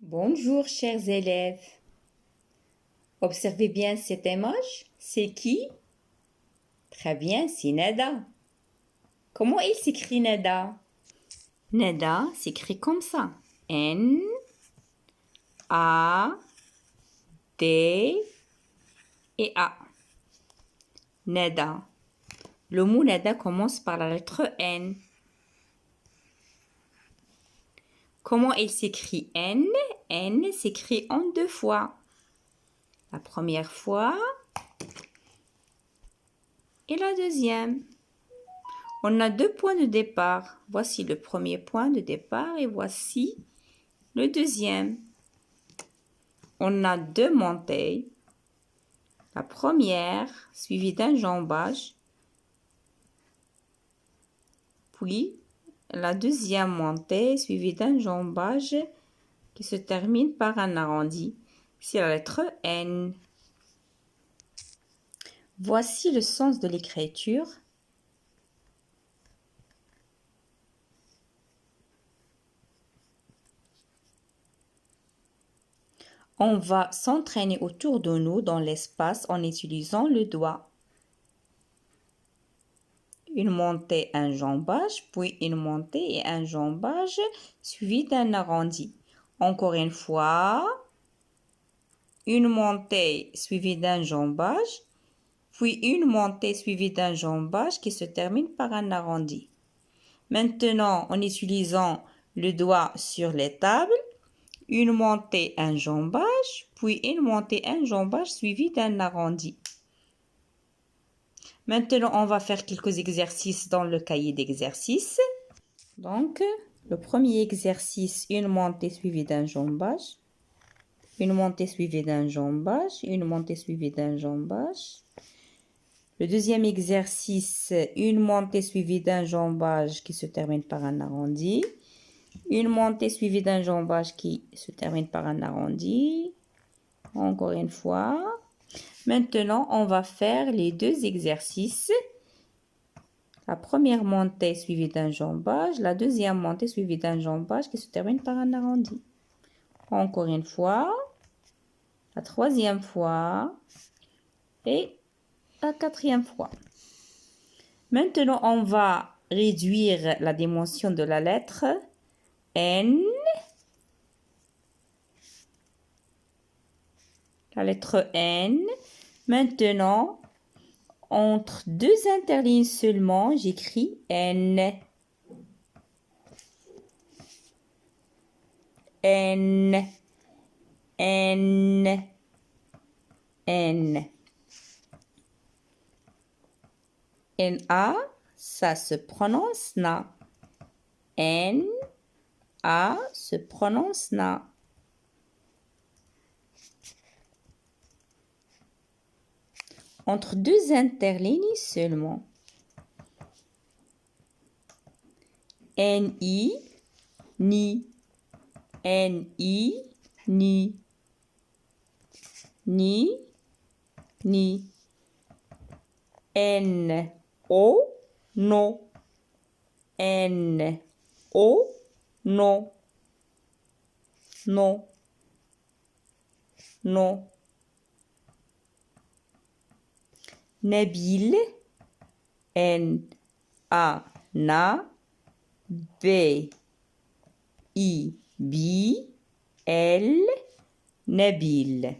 Bonjour, chers élèves. Observez bien cette image. C'est qui? Très bien, c'est Neda. Comment il s'écrit Neda? Neda s'écrit comme ça. N-A-D-A. Neda. Le mot Neda commence par la lettre N. Comment il s'écrit N? N s'écrit en deux fois. La première fois et la deuxième. On a deux points de départ. Voici le premier point de départ et voici le deuxième. On a deux montées. La première suivie d'un jambage. Puis la deuxième montée suivie d'un jambage qui se termine par un arrondi. C'est la lettre N. Voici le sens de l'écriture. On va s'entraîner autour de nous dans l'espace en utilisant le doigt. Une montée, un jambage, puis une montée et un jambage suivi d'un arrondi. Encore une fois, une montée suivie d'un jambage, puis une montée suivie d'un jambage qui se termine par un arrondi. Maintenant, en utilisant le doigt sur les tables, une montée, un jambage, puis une montée, un jambage suivi d'un arrondi. Maintenant, on va faire quelques exercices dans le cahier d'exercices. Donc, le premier exercice, une montée suivie d'un jambage, une montée suivie d'un jambage, une montée suivie d'un jambage. Le deuxième exercice, une montée suivie d'un jambage qui se termine par un arrondi. Une montée suivie d'un jambage qui se termine par un arrondi. Encore une fois. Maintenant, on va faire les deux exercices. La première montée suivie d'un jambage, la deuxième montée suivie d'un jambage qui se termine par un arrondi. Encore une fois, la troisième fois et la quatrième fois. Maintenant, on va réduire la dimension de la lettre N. La lettre N. Maintenant, entre deux interlignes seulement, j'écris N. N. N. N. N-A, ça se prononce na. N-A se prononce na. Entre deux interlignes seulement. N-I, ni. N-I, ni. Ni, ni. N-O, no. N-O, no. No. No. Nabil, N-A, na. B-I-B-L, Nabil.